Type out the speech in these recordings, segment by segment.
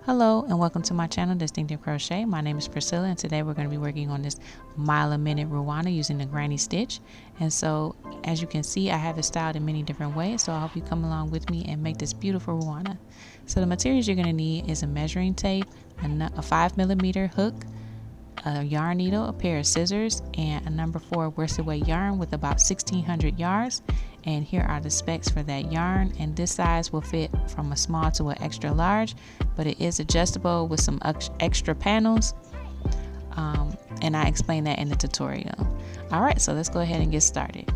Hello and welcome to my channel, Distinctive Crochet. My name is Priscilla and today we're going to be working on this mile a minute Ruana using the granny stitch. And so as you can see, I have it styled in many different ways, so I hope you come along with me and make this beautiful Ruana. So the materials you're going to need is a measuring tape, a 5mm hook, a yarn needle, a pair of scissors, and a number 4 worsted weight yarn with about 1600 yards. And here are the specs for that yarn, and this size will fit from a small to an extra large, but it is adjustable with some extra panels, and I explained that in the tutorial. Alright, so let's go ahead and get started.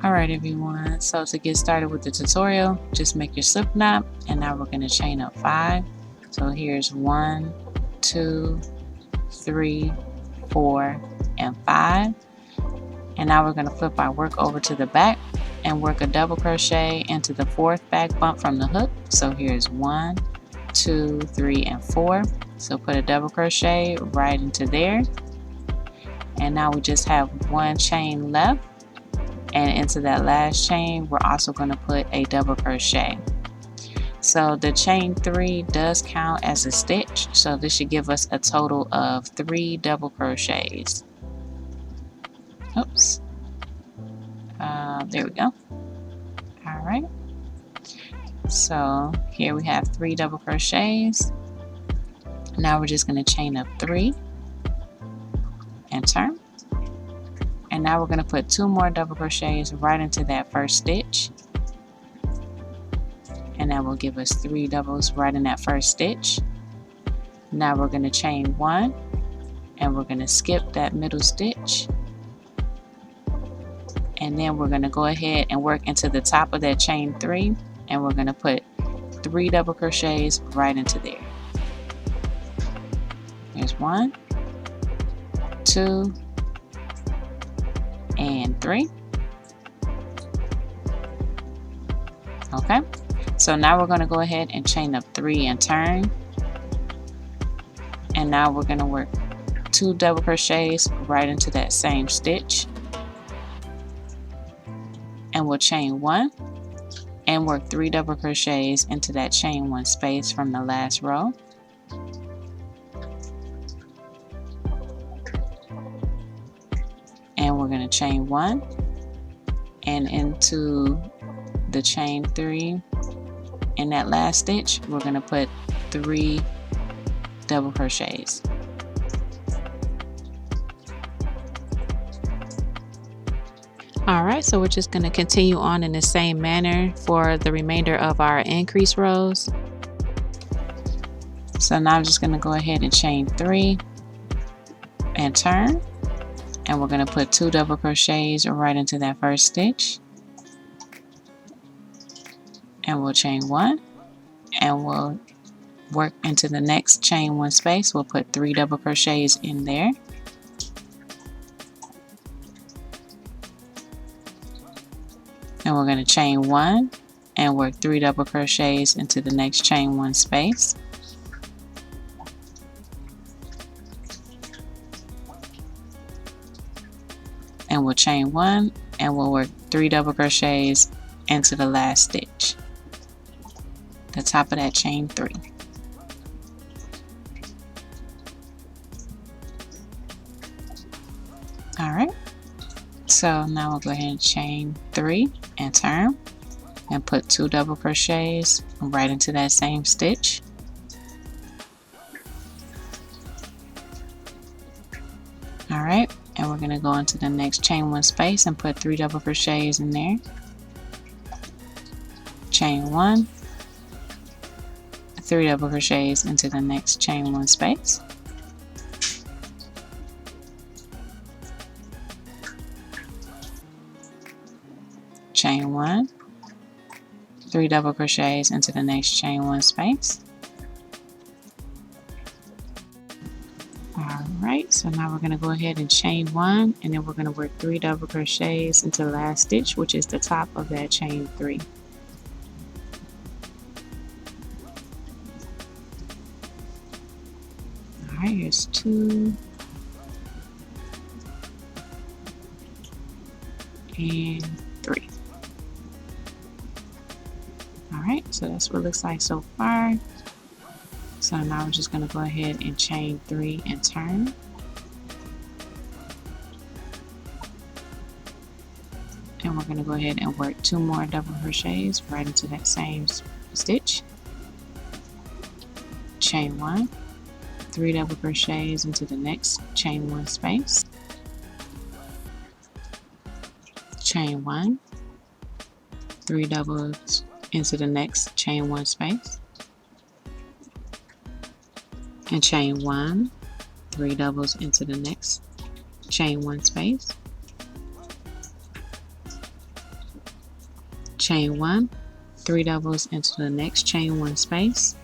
Alright everyone, so to get started with the tutorial, just make your slip knot, and now we're going to chain up 5. So here's 1, 2, 3, 4, and 5. And now we're going to flip our work over to the back and work a double crochet into the 4th back bump from the hook. So here's 1, 2, 3, and 4. So put a double crochet right into there. And now we just have 1 chain left. And into that last chain, we're also going to put a double crochet. So the chain 3 does count as a stitch. So this should give us a total of 3 double crochets. Oops. There we go. All right. So here we have 3 double crochets. Now we're just going to chain up 3 and turn. And now we're going to put 2 more double crochets right into that first stitch. And that will give us 3 doubles right in that first stitch. Now we're going to chain 1 and we're going to skip that middle stitch. And then we're going to go ahead and work into the top of that chain 3, and we're going to put 3 double crochets right into there. There's 1, 2, and 3. Okay, so now we're going to go ahead and chain up 3 and turn. And now we're going to work 2 double crochets right into that same stitch. And we'll chain 1 and work 3 double crochets into that chain 1 space from the last row. And we're going to chain 1 and into the chain 3 in that last stitch we're going to put 3 double crochets. Alright, so we're just going to continue on in the same manner for the remainder of our increase rows. So now I'm just going to go ahead and chain 3 and turn, and we're going to put 2 double crochets right into that first stitch, and we'll chain 1 and we'll work into the next chain 1 space. We'll put 3 double crochets in there. And we're going to chain 1 and work 3 double crochets into the next chain 1 space. And we'll chain 1 and we'll work 3 double crochets into the last stitch, the top of that chain 3. All right. So now we'll go ahead and chain 3 and turn and put 2 double crochets right into that same stitch. Alright, and we're going to go into the next chain 1 space and put 3 double crochets in there. Chain 1, 3 double crochets into the next chain 1 space. Chain 1, 3 double crochets into the next chain 1 space. Alright, so now we're going to go ahead and chain 1, and then we're going to work 3 double crochets into the last stitch, which is the top of that chain 3. Alright, here's 2 and 3. Alright, so that's what it looks like so far. So now we're just going to go ahead and chain 3 and turn. And we're going to go ahead and work 2 more double crochets right into that same stitch. Chain 1, 3 double crochets into the next chain 1 space. Chain 1, 3 doubles into the next chain 1 space. And chain 1, 3 doubles into the next chain 1 space. Chain 1, 3 doubles into the next chain 1 space.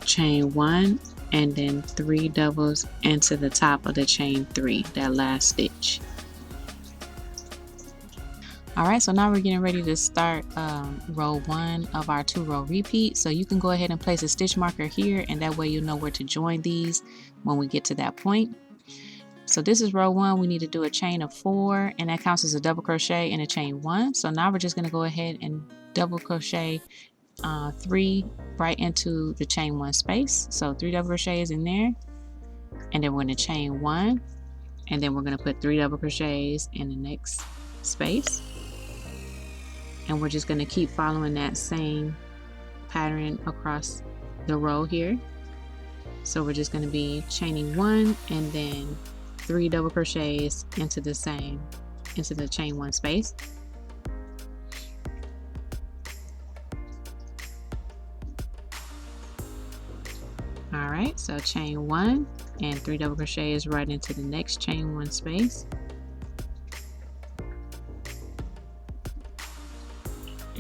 Chain 1, and then 3 doubles into the top of the chain 3, that last stitch. Alright, so now we're getting ready to start row 1 of our 2-row repeat. So you can go ahead and place a stitch marker here, and that way you'll know where to join these when we get to that point. So this is row 1. We need to do a chain of 4, and that counts as a double crochet and a chain 1. So now we're just going to go ahead and double crochet 3 right into the chain 1 space. So 3 double crochets in there, and then we're going to chain 1, and then we're going to put 3 double crochets in the next space. And we're just going to keep following that same pattern across the row here. So we're just going to be chaining 1 and then 3 double crochets into the chain 1 space. Alright, so chain 1 and 3 double crochets right into the next chain 1 space.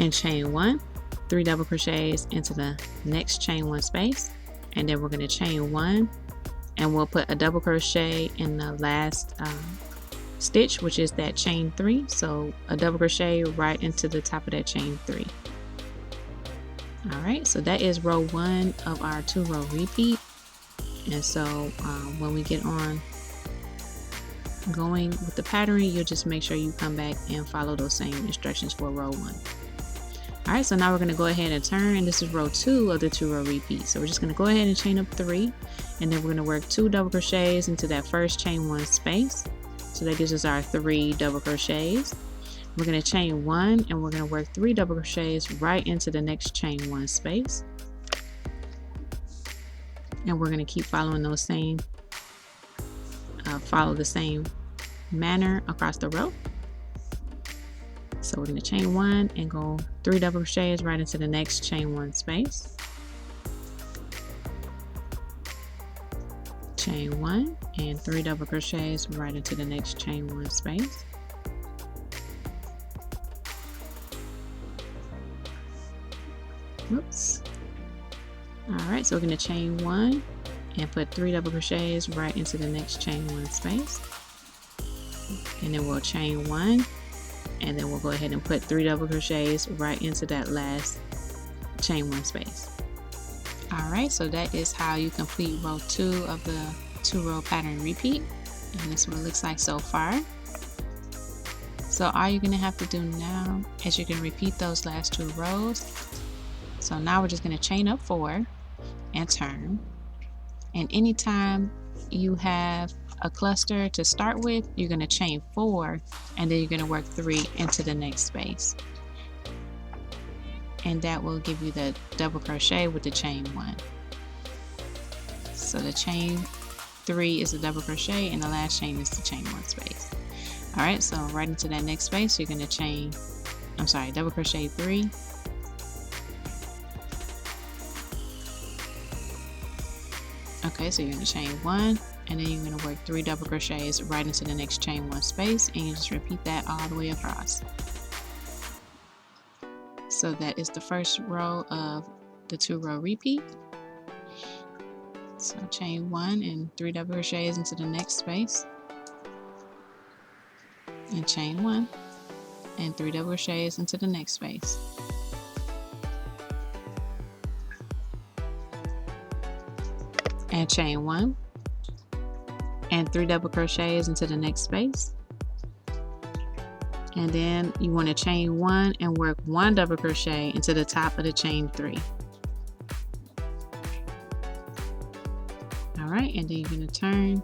And chain 1, 3 double crochets into the next chain 1 space, and then we're going to chain 1, and we'll put a double crochet in the last stitch, which is that chain 3. So a double crochet right into the top of that chain 3. Alright, so that is row 1 of our 2-row repeat. And so when we get on going with the pattern, you'll just make sure you come back and follow those same instructions for row 1. Alright, so now we're going to go ahead and turn, and this is row 2 of the 2-row repeat. So we're just going to go ahead and chain up 3, and then we're going to work 2 double crochets into that first chain 1 space. So that gives us our 3 double crochets. We're going to chain 1, and we're going to work 3 double crochets right into the next chain 1 space. And we're going to keep following those same, follow the same manner across the row. So we're going to chain 1 and go 3 double crochets right into the next chain 1 space. Chain 1 and 3 double crochets right into the next chain 1 space. Oops. Alright, so we're going to chain 1 and put 3 double crochets right into the next chain 1 space. And then we'll chain 1. And then we'll go ahead and put 3 double crochets right into that last chain 1 space. Alright, so that is how you complete row 2 of the 2-row pattern repeat. And this is what it looks like so far. So all you're going to have to do now is you're going to repeat those last 2 rows. So now we're just going to chain up 4 and turn. And anytime you have a cluster to start with, you're going to chain 4, and then you're going to work 3 into the next space, and that will give you the double crochet with the chain 1. So the chain 3 is a double crochet, and the last chain is the chain 1 space. Alright, so right into that next space you're going to double crochet 3, okay, so you're going to chain 1, and then you're going to work 3 double crochets right into the next chain 1 space, and you just repeat that all the way across. So that is the first row of the 2-row repeat. So chain 1 and 3 double crochets into the next space, and chain 1 and 3 double crochets into the next space. And chain 1 and 3 double crochets into the next space, and then you want to chain 1 and work 1 double crochet into the top of the chain 3. All right, and then you're going to turn,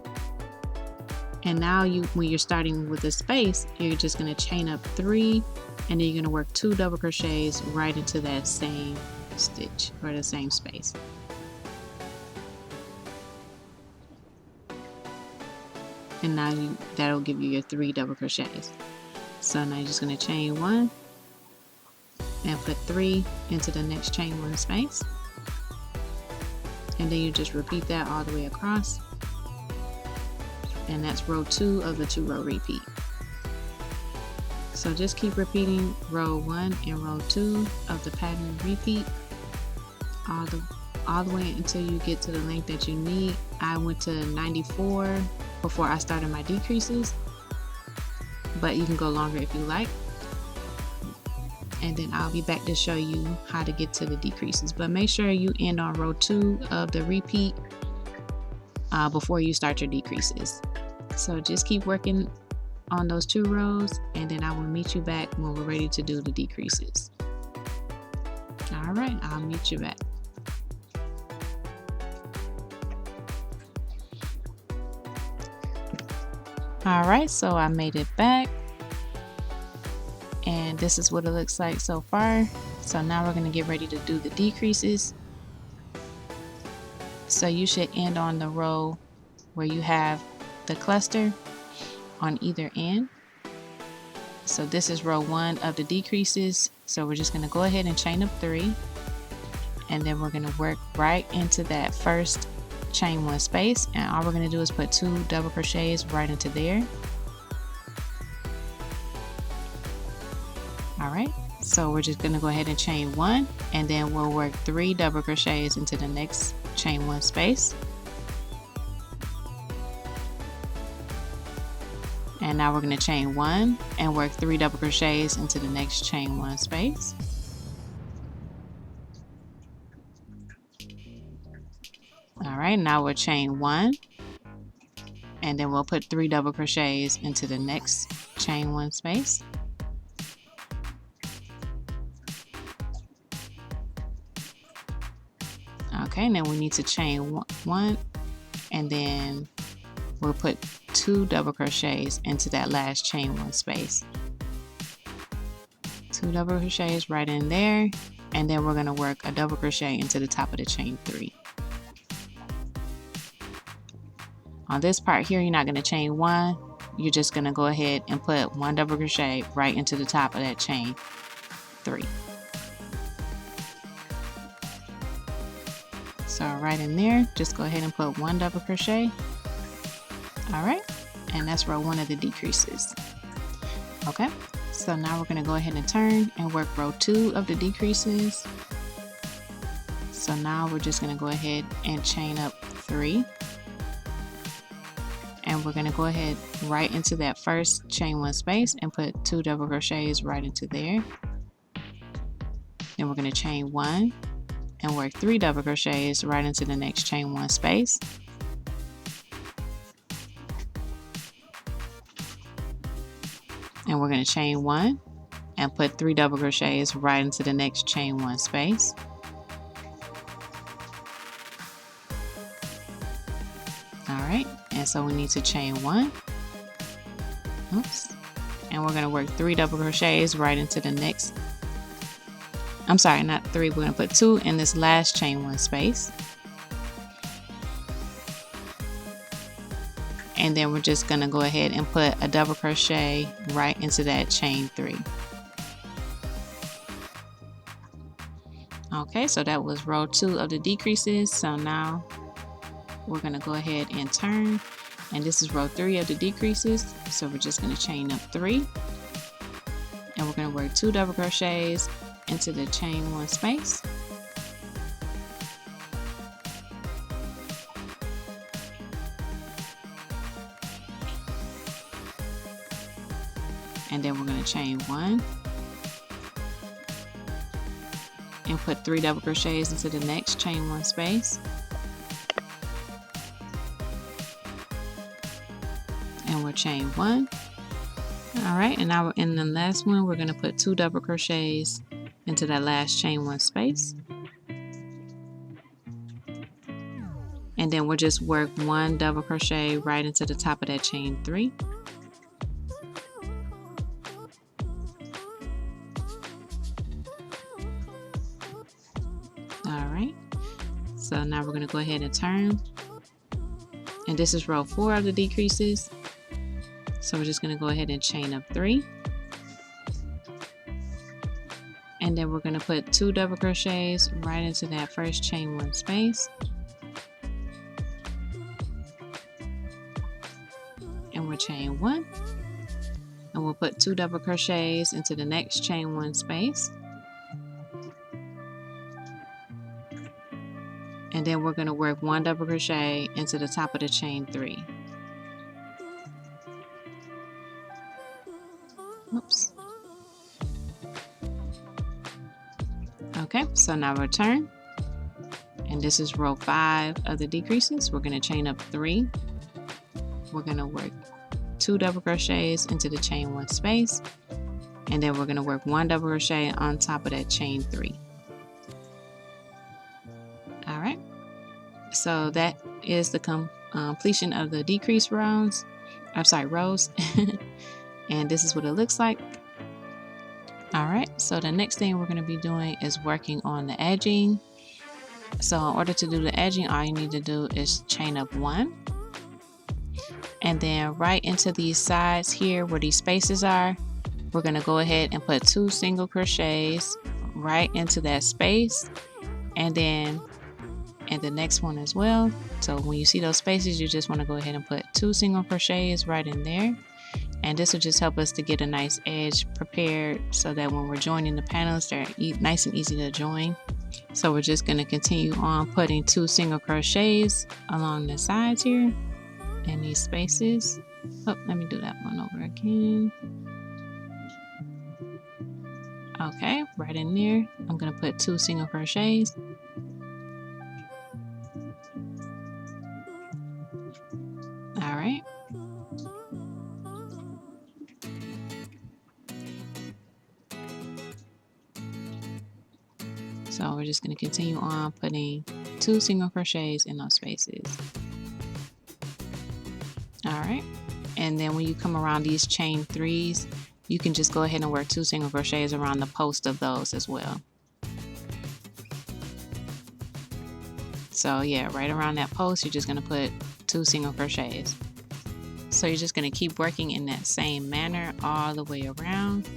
and now when you're starting with a space, you're just going to chain up 3, and then you're going to work 2 double crochets right into that same stitch or the same space. And now that'll give you your 3 double crochets. So now you're just going to chain 1 and put 3 into the next chain 1 space, and then you just repeat that all the way across, and that's row 2 of the 2-row repeat. So just keep repeating row 1 and row 2 of the pattern repeat all the way until you get to the length that you need. I went to 94 before I started my decreases, but you can go longer if you like. And then I'll be back to show you how to get to the decreases. But make sure you end on row 2 of the repeat before you start your decreases. So just keep working on those 2 rows, and then I will meet you back when we're ready to do the decreases. All right, I'll meet you back. All right, so I made it back, and this is what it looks like so far. So now we're going to get ready to do the decreases. So you should end on the row where you have the cluster on either end. So this is row 1 of the decreases. So we're just going to go ahead and chain up 3, and then we're going to work right into that first chain 1 space, and all we're going to do is put 2 double crochets right into there. All right, so we're just going to go ahead and chain 1, and then we'll work 3 double crochets into the next chain 1 space. And now we're going to chain 1 and work 3 double crochets into the next chain 1 space. All right, now we'll chain 1, and then we'll put 3 double crochets into the next chain 1 space. Okay, and then we need to chain 1, and then we'll put 2 double crochets into that last chain 1 space. 2 double crochets right in there, and then we're going to work a double crochet into the top of the chain 3. On this part here, you're not going to chain 1, you're just going to go ahead and put 1 double crochet right into the top of that chain 3. So right in there, just go ahead and put 1 double crochet. All right, and that's row 1 of the decreases. Okay, so now we're going to go ahead and turn and work row 2 of the decreases. So now we're just going to go ahead and chain up 3. And we're going to go ahead right into that first chain 1 space and put 2 double crochets right into there. Then we're going to chain 1 and work 3 double crochets right into the next chain 1 space. And we're going to chain 1 and put 3 double crochets right into the next chain 1 space. All right, and so we need to chain 1. Oops. And we're going to work 3 double crochets right into the next, I'm sorry, not 3, we're going to put 2 in this last chain 1 space. And then we're just going to go ahead and put a double crochet right into that chain 3. Okay, so that was row 2 of the decreases. So now we're going to go ahead and turn, and this is row 3 of the decreases. So we're just going to chain up 3, and we're going to work 2 double crochets into the chain 1 space. And then we're going to chain 1 and put 3 double crochets into the next chain 1 space. And we'll chain 1 All right, and now in the last one, we're going to put 2 double crochets into that last chain 1 space. And then we'll just work 1 double crochet right into the top of that chain 3. All right, so now we're going to go ahead and turn. And this is row 4 of the decreases. So we're just going to go ahead and chain up 3. And then we're going to put 2 double crochets right into that first chain 1 space. And we'll chain 1. And we'll put 2 double crochets into the next chain 1 space. And then we're going to work 1 double crochet into the top of the chain 3. Oops. Okay, so now we'll turn. And this is row 5 of the decreases. We're going to chain up 3. We're going to work 2 double crochets into the chain 1 space. And then we're going to work 1 double crochet on top of that chain 3. All right, so that is the completion of the decrease rows. Rows. And this is what it looks like. All right, so the next thing we're going to be doing is working on the edging. So in order to do the edging, all you need to do is chain up 1. And then right into these sides here where these spaces are, we're going to go ahead and put 2 single crochets right into that space. And then in the next one as well. So when you see those spaces, you just want to go ahead and put 2 single crochets right in there. And this will just help us to get a nice edge prepared so that when we're joining the panels, they're nice and easy to join. So we're just going to continue on putting 2 single crochets along the sides here in these spaces. Oh, let me do that one over again. Okay, right in there, I'm going to put 2 single crochets. All right. So we're just going to continue on putting 2 single crochets in those spaces. All right, and then when you come around these chain 3s, you can just go ahead and work 2 single crochets around the post of those as well. So yeah, right around that post, you're just going to put 2 single crochets. So you're just going to keep working in that same manner all the way around.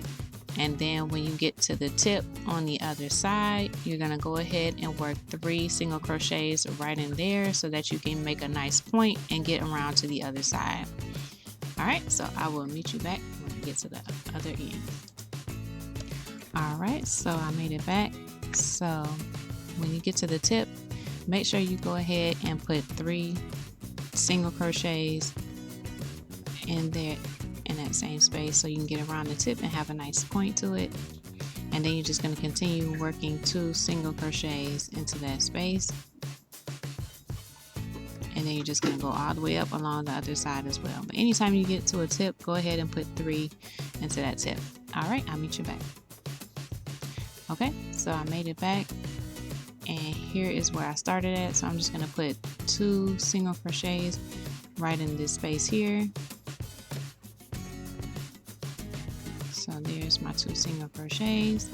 And then when you get to the tip on the other side, you're going to go ahead and work 3 single crochets right in there so that you can make a nice point and get around to the other side. All right, so I will meet you back when we get to the other end. All right, so I made it back. So when you get to the tip, make sure you go ahead and put 3 single crochets in there in that same space so you can get around the tip and have a nice point to it. And then you're just going to continue working 2 single crochets into that space. And then you're just going to go all the way up along the other side as well. But anytime you get to a tip, go ahead and put 3 into that tip. All right, I'll meet you back. Okay, so I made it back. And here is where I started at. So I'm just going to put 2 single crochets right in this space here. So there's my 2 single crochets.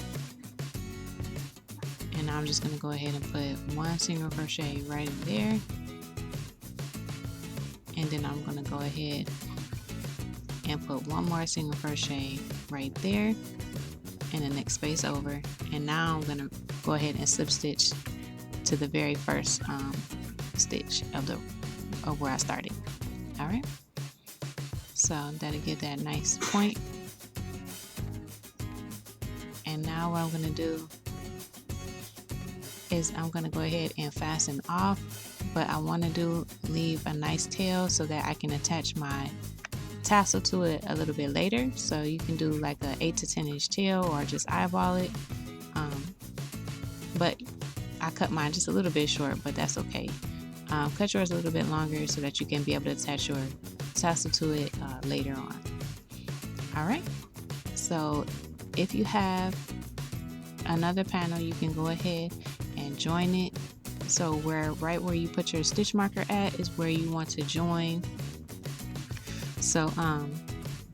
And now I'm just going to go ahead and put 1 single crochet right in there. And then I'm going to go ahead and put 1 more single crochet right there in the next space over. And now I'm going to go ahead and slip stitch to the very first stitch of where I started. All right, so that'll get that nice point. And now what I'm going to do is I'm going to go ahead and fasten off, but I want to leave a nice tail so that I can attach my tassel to it a little bit later. So you can do like a 8 to 10 inch tail or just eyeball it. But I cut mine just a little bit short, but that's okay. Cut yours a little bit longer so that you can be able to attach your tassel to it later on. All right, so if you have another panel, you can go ahead and join it. So right where you put your stitch marker at is where you want to join. So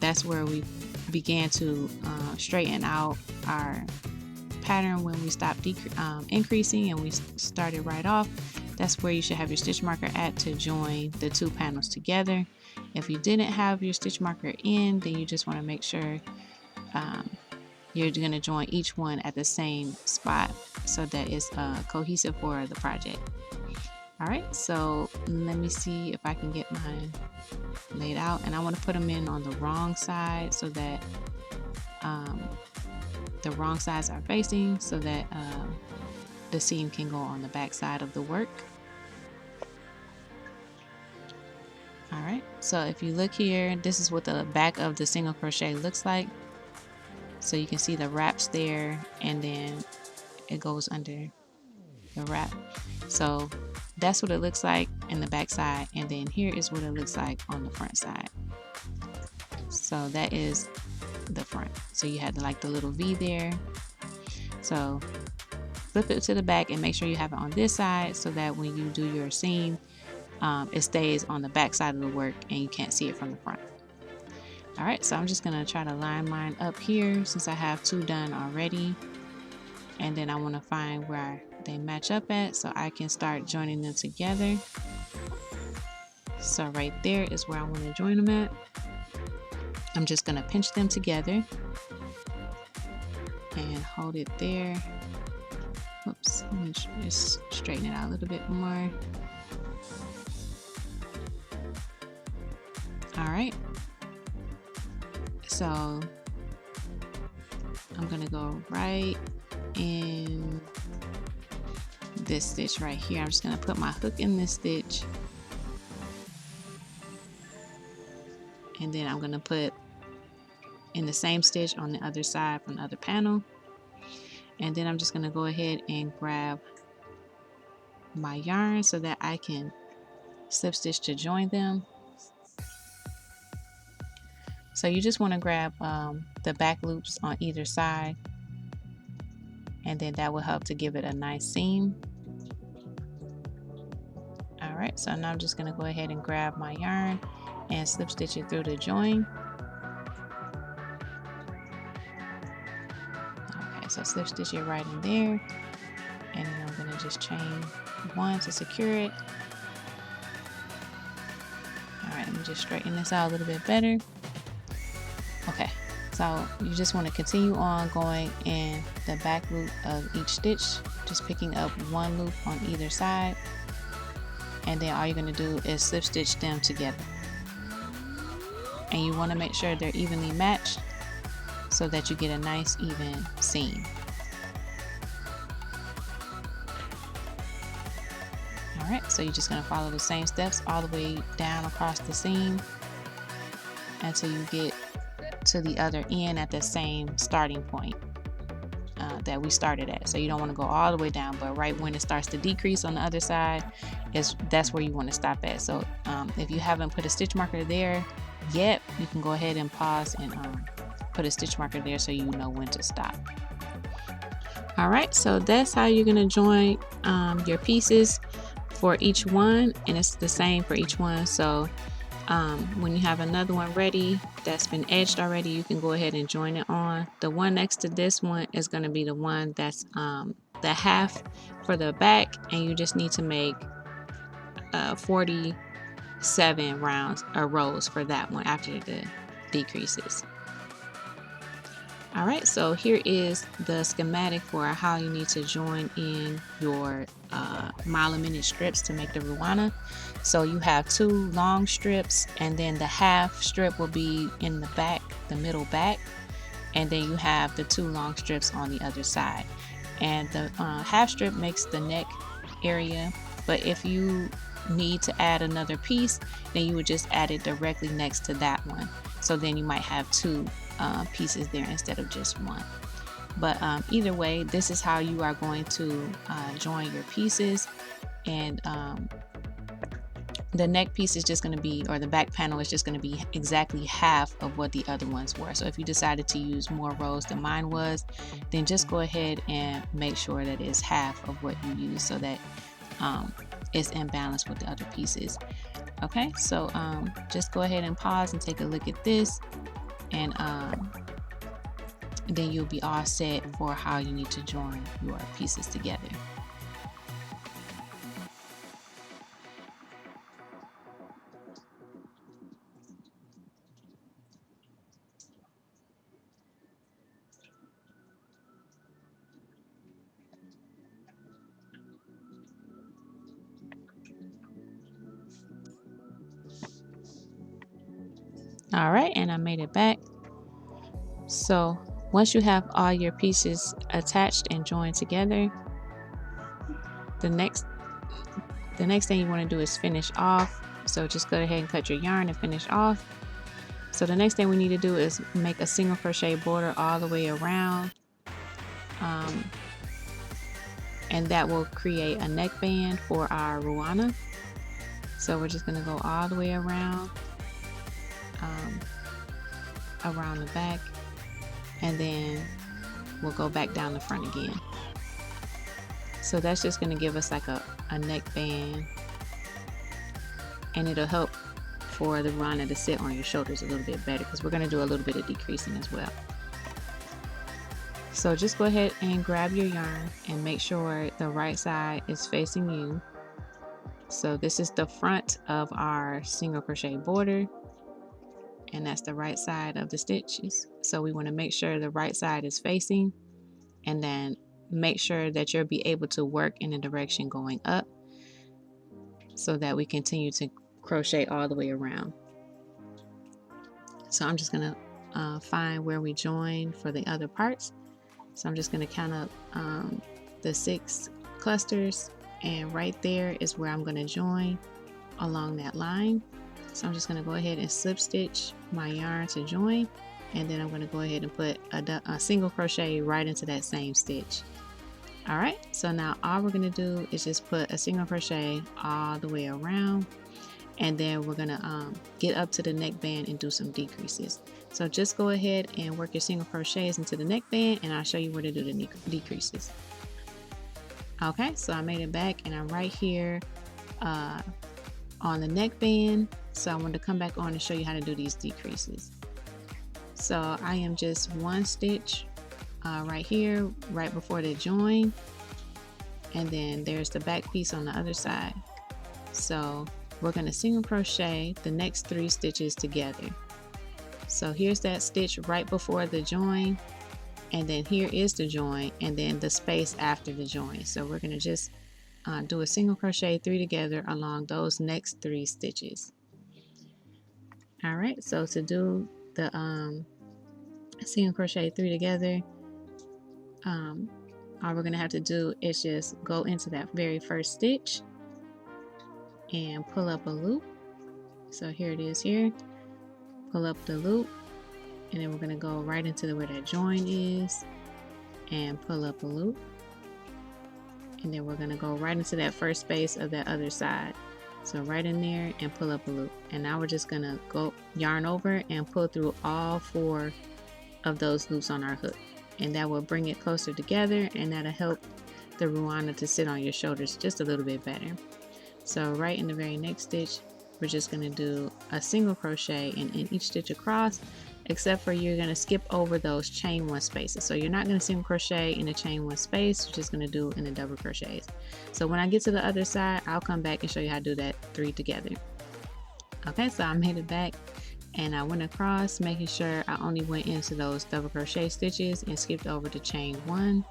that's where we began to straighten out our pattern when we stopped increasing and we started right off. That's where you should have your stitch marker at to join the two panels together. If you didn't have your stitch marker in, then you just want to make sure you're going to join each one at the same spot so that it's cohesive for the project. All right, so let me see if I can get mine laid out, and I want to put them in on the wrong side so that the wrong sides are facing, so that the seam can go on the back side of the work. All right, so if you look here, this is what the back of the single crochet looks like. So you can see the wraps there, and then it goes under the wrap. So that's what it looks like in the back side, and then here is what it looks like on the front side. So that is the front. So you had like the little V there. So flip it to the back and make sure you have it on this side so that when you do your seam, it stays on the back side of the work and you can't see it from the front. All right, so I'm just gonna try to line mine up here since I have two done already, and then I want to find where they match up at so I can start joining them together. So right there is where I want to join them at. I'm just gonna pinch them together and hold it there. Oops, let me just straighten it out a little bit more. All right, so I'm gonna go right in this stitch right here. I'm just gonna put my hook in this stitch, and then I'm gonna put in the same stitch on the other side from the other panel, and then I'm just gonna go ahead and grab my yarn so that I can slip stitch to join them. So you just want to grab the back loops on either side, and then that will help to give it a nice seam. All right, so now I'm just going to go ahead and grab my yarn and slip stitch it through the join. Okay, so slip stitch it right in there, and then I'm going to just chain one to secure it. All right, let me just straighten this out a little bit better. Okay, so you just want to continue on going in the back loop of each stitch, just picking up one loop on either side, and then all you're going to do is slip stitch them together. And you want to make sure they're evenly matched so that you get a nice even seam. All right, so you're just going to follow the same steps all the way down across the seam until you get to the other end at the same starting point that we started at. So you don't want to go all the way down, but right when it starts to decrease on the other side, that's where you want to stop at. So if you haven't put a stitch marker there yet, you can go ahead and pause and put a stitch marker there so you know when to stop. All right, so that's how you're going to join your pieces for each one, and it's the same for each one. So when you have another one ready that's been edged already, you can go ahead and join it on. The one next to this one is going to be the one that's the half for the back, and you just need to make 47 rows for that one after the decreases. All right, so here is the schematic for how you need to join in your mile a minute strips to make the Ruana. So you have two long strips, and then the half strip will be in the back, the middle back, and then you have the two long strips on the other side. And the half strip makes the neck area, but if you need to add another piece, then you would just add it directly next to that one. So then you might have two pieces there instead of just one. But either way, this is how you are going to join your pieces. And the neck piece is just going to be, or the back panel is just going to be exactly half of what the other ones were. So if you decided to use more rows than mine was, then just go ahead and make sure that it's half of what you use, so that it's in balance with the other pieces. Okay, so just go ahead and pause and take a look at this, and then you'll be all set for how you need to join your pieces together. All right, and I made it back. So once you have all your pieces attached and joined together, the next thing you want to do is finish off. So just go ahead and cut your yarn and finish off. So the next thing we need to do is make a single crochet border all the way around, and that will create a neckband for our Ruana. So we're just going to go all the way around, around the back, and then we'll go back down the front again. So that's just going to give us like a neckband, and it'll help for the Ruana to sit on your shoulders a little bit better, because we're going to do a little bit of decreasing as well. So just go ahead and grab your yarn and make sure the right side is facing you. So this is the front of our single crochet border, and that's the right side of the stitches. So we want to make sure the right side is facing, and then make sure that you'll be able to work in the direction going up, so that we continue to crochet all the way around. So I'm just going to find where we join for the other parts. So I'm just going to count up the 6 clusters, and right there is where I'm going to join along that line. So I'm just going to go ahead and slip stitch my yarn to join, and then I'm going to go ahead and put a single crochet right into that same stitch. All right, so now all we're going to do is just put a single crochet all the way around, and then we're going to get up to the neckband and do some decreases. So just go ahead and work your single crochets into the neckband, and I'll show you where to do the decreases. Okay, so I made it back, and I'm right here on the neckband. So I wanted to come back on and show you how to do these decreases. So I am just 1 stitch right here, right before the join, and then there's the back piece on the other side. So we're going to single crochet the next 3 stitches together. So here's that stitch right before the join, and then here is the join, and then the space after the join. So we're going to just do a single crochet 3 together along those next 3 stitches. All right, so to do the single crochet 3 together, all we're going to have to do is just go into that very first stitch and pull up a loop. So here it is here. Pull up the loop, and then we're going to go right into where that join is and pull up a loop, and then we're going to go right into that first space of that other side. So right in there and pull up a loop, and now we're just going to go yarn over and pull through all 4 of those loops on our hook, and that will bring it closer together, and that'll help the Ruana to sit on your shoulders just a little bit better. So right in the very next stitch, we're just going to do a single crochet in each stitch across, except for you're going to skip over those chain 1 spaces. So you're not going to single crochet in the chain 1 space, you're just going to do in the double crochets. So when I get to the other side, I'll come back and show you how to do that 3 together. Okay, so I made it back, and I went across, making sure I only went into those double crochet stitches and skipped over to chain 1.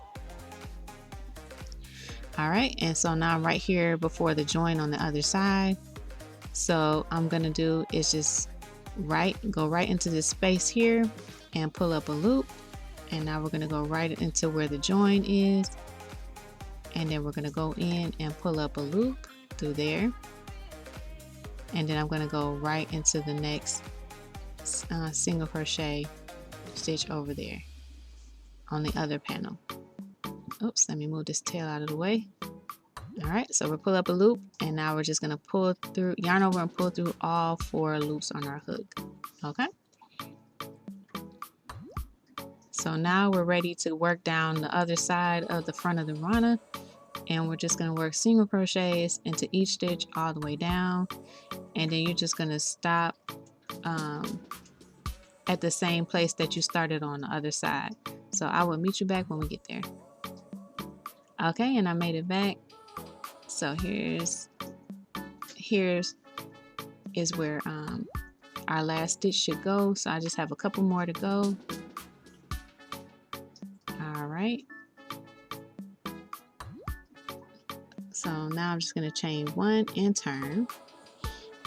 All right, and so now I'm right here before the join on the other side. So I'm gonna do is just go right into this space here and pull up a loop, and now we're gonna go right into where the join is, and then we're gonna go in and pull up a loop through there, and then I'm gonna go right into the next single crochet stitch over there on the other panel. Oops, let me move this tail out of the way. All right, so we'll pull up a loop, and now we're just gonna pull through, yarn over and pull through all 4 loops on our hook. Okay. So now we're ready to work down the other side of the front of the Ruana, and we're just gonna work single crochets into each stitch all the way down, and then you're just gonna stop at the same place that you started on the other side. So I will meet you back when we get there. Okay, and I made it back. So here's is where our last stitch should go. So I just have a couple more to go. All right. So now I'm just going to chain 1 and turn,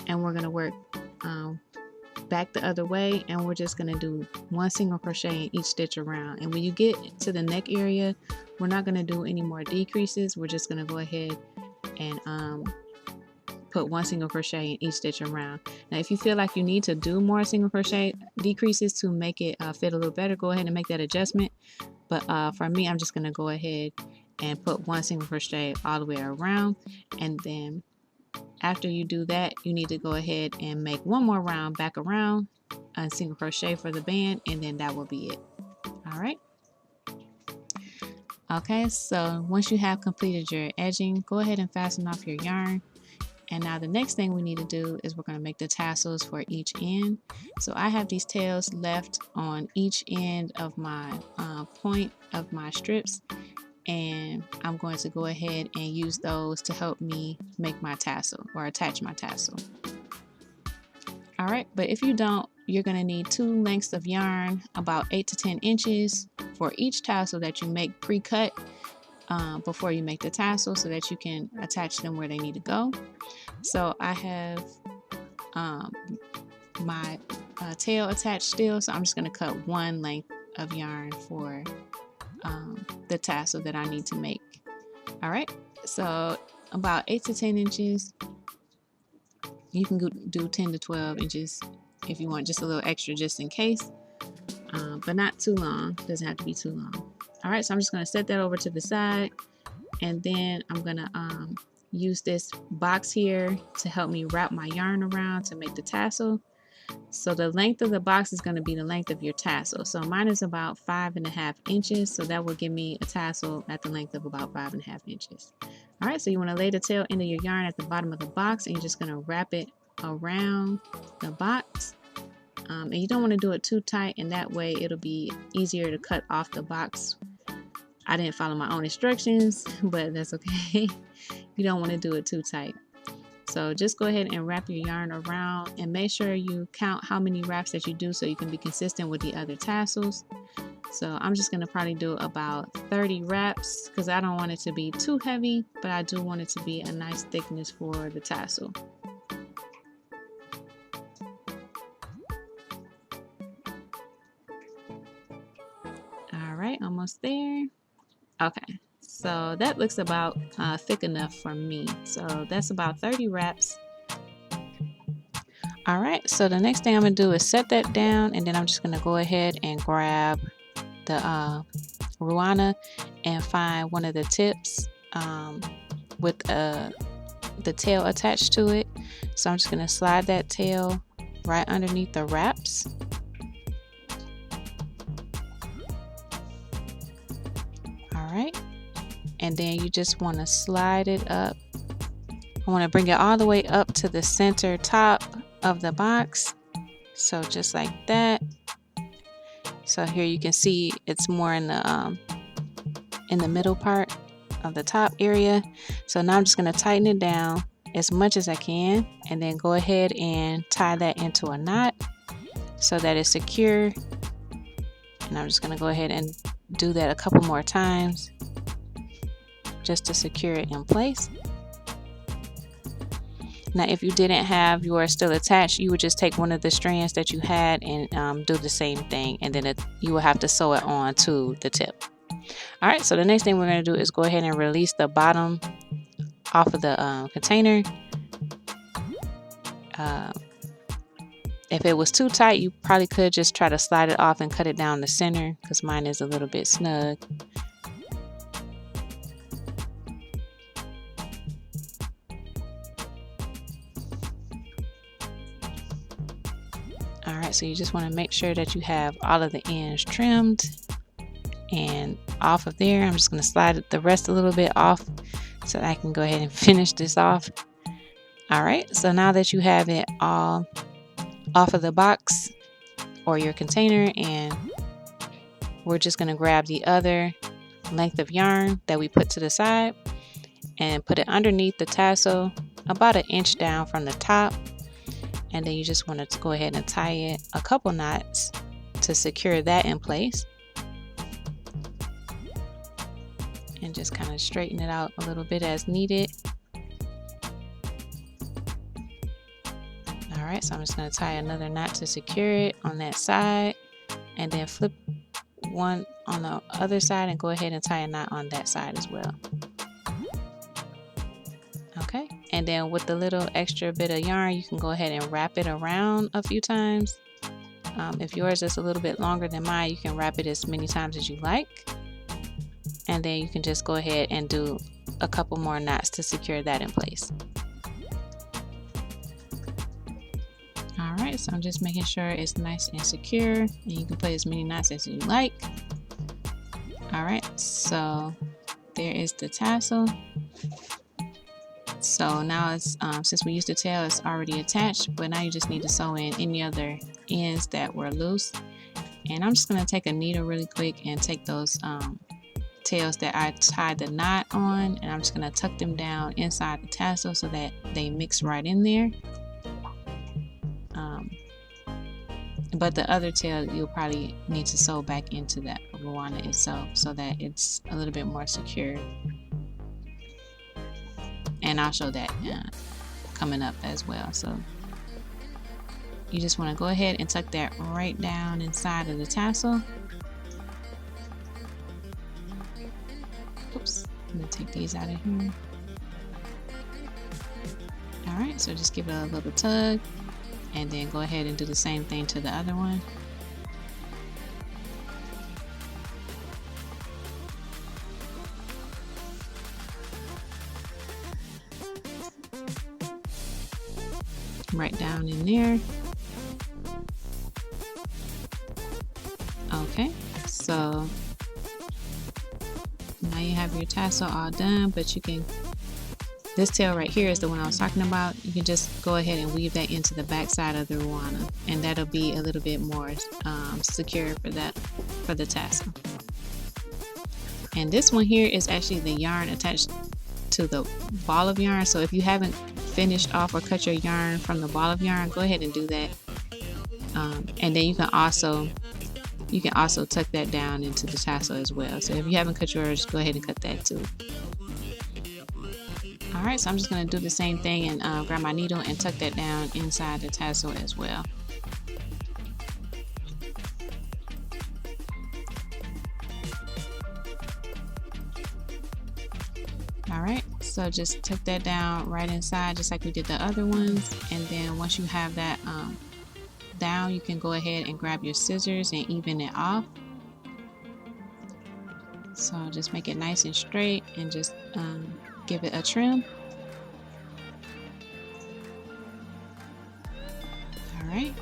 and we're going to work back the other way, and we're just going to do 1 single crochet in each stitch around. And when you get to the neck area, we're not going to do any more decreases. We're just going to go ahead and put 1 single crochet in each stitch around. Now if you feel like you need to do more single crochet decreases to make it fit a little better, go ahead and make that adjustment. But for me, I'm just going to go ahead and put 1 single crochet all the way around, and then after you do that, you need to go ahead and make 1 more round back around, a single crochet for the band, and then that will be it. All right. Okay, so once you have completed your edging, go ahead and fasten off your yarn. And now the next thing we need to do is we're going to make the tassels for each end. So I have these tails left on each end of my point of my strips, and I'm going to go ahead and use those to help me make my tassel or attach my tassel. All right, but if you don't, you're going to need 2 lengths of yarn about 8 to 10 inches for each tassel that you make pre-cut before you make the tassel, so that you can attach them where they need to go. So I have my tail attached still, so I'm just going to cut 1 length of yarn for the tassel that I need to make. All right, so about 8 to 10 inches. You can do 10 to 12 inches if you want just a little extra just in case, but not too long. Doesn't have to be too long. All right, so I'm just going to set that over to the side, and then I'm going to use this box here to help me wrap my yarn around to make the tassel. So the length of the box is going to be the length of your tassel. So mine is about 5.5 inches, so that will give me a tassel at the length of about 5.5 inches. All right, so you want to lay the tail end of your yarn at the bottom of the box, and you're just going to wrap it around the box. And you don't want to do it too tight, and that way it'll be easier to cut off the box. I didn't follow my own instructions, but that's okay. You don't want to do it too tight. So just go ahead and wrap your yarn around, and make sure you count how many wraps that you do so you can be consistent with the other tassels. So I'm just going to probably do about 30 wraps because I don't want it to be too heavy, but I do want it to be a nice thickness for the tassel. All right, almost there. Okay, so that looks about thick enough for me. So that's about 30 wraps. All right, so the next thing I'm gonna do is set that down, and then I'm just gonna go ahead and grab the Ruana and find one of the tips with the tail attached to it. So I'm just gonna slide that tail right underneath the wraps. All right, and then you just want to slide it up. I want to bring it all the way up to the center top of the box, so just like that. So here you can see it's more in the middle part of the top area. So now I'm just going to tighten it down as much as I can, and then go ahead and tie that into a knot so that it's secure. And I'm just going to go ahead and do that a couple more times just to secure it in place. Now if you didn't have yours still attached, you would just take one of the strands that you had and do the same thing, and then you will have to sew it on to the tip. All right, so the next thing we're going to do is go ahead and release the bottom off of the container. If it was too tight, you probably could just try to slide it off and cut it down the center, because mine is a little bit snug. All right, so you just want to make sure that you have all of the ends trimmed. And off of there, I'm just going to slide the rest a little bit off so I can go ahead and finish this off. All right, so now that you have it all off of the box or your container, and we're just going to grab the other length of yarn that we put to the side and put it underneath the tassel about 1 inch down from the top. And then you just want to go ahead and tie it a couple knots to secure that in place. And just kind of straighten it out a little bit as needed. All right, so I'm just going to tie another knot to secure it on that side, and then flip one on the other side and go ahead and tie a knot on that side as well. Okay, and then with the little extra bit of yarn, you can go ahead and wrap it around a few times. If yours is a little bit longer than mine, you can wrap it as many times as you like. And then you can just go ahead and do a couple more knots to secure that in place. All right, so I'm just making sure it's nice and secure, and you can put as many knots as you like. All right, so there is the tassel. So now it's, since we used the tail, it's already attached, but now you just need to sew in any other ends that were loose. And I'm just gonna take a needle really quick and take those tails that I tied the knot on, and I'm just gonna tuck them down inside the tassel so that they mix right in there. But the other tail you'll probably need to sew back into that Ruana itself so that it's a little bit more secure. And I'll show that coming up as well. So you just want to go ahead and tuck that right down inside of the tassel. Oops, I'm gonna take these out of here. All right, so just give it a little tug, and then go ahead and do the same thing to the other one. Right down in there. Okay, so now you have your tassel all done, but you can, this tail right here is the one I was talking about. You can just go ahead and weave that into the back side of the Ruana, and that'll be a little bit more secure for the tassel. And this one here is actually the yarn attached to the ball of yarn. So if you haven't finished off or cut your yarn from the ball of yarn, go ahead and do that. And then you can also tuck that down into the tassel as well. So if you haven't cut yours, go ahead and cut that too. All right, so I'm just going to do the same thing and grab my needle and tuck that down inside the tassel as well. All right, so just tuck that down right inside just like we did the other ones. And then once you have that down, you can go ahead and grab your scissors and even it off. So just make it nice and straight and just give it a trim. All right.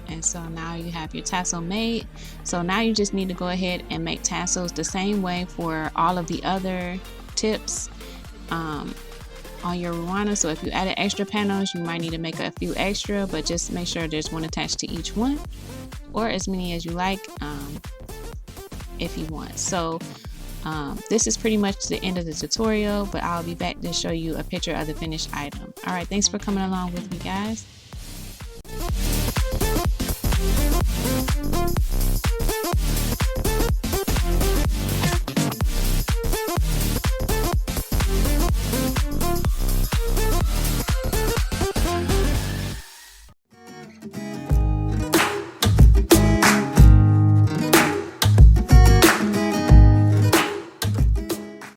And so now you have your tassel made. So now you just need to go ahead and make tassels the same way for all of the other tips on your Ruana. So if you added extra panels, you might need to make a few extra, but just make sure there's one attached to each one, or as many as you like if you want. So this is pretty much the end of the tutorial, but I'll be back to show you a picture of the finished item. All right, thanks for coming along with me, guys.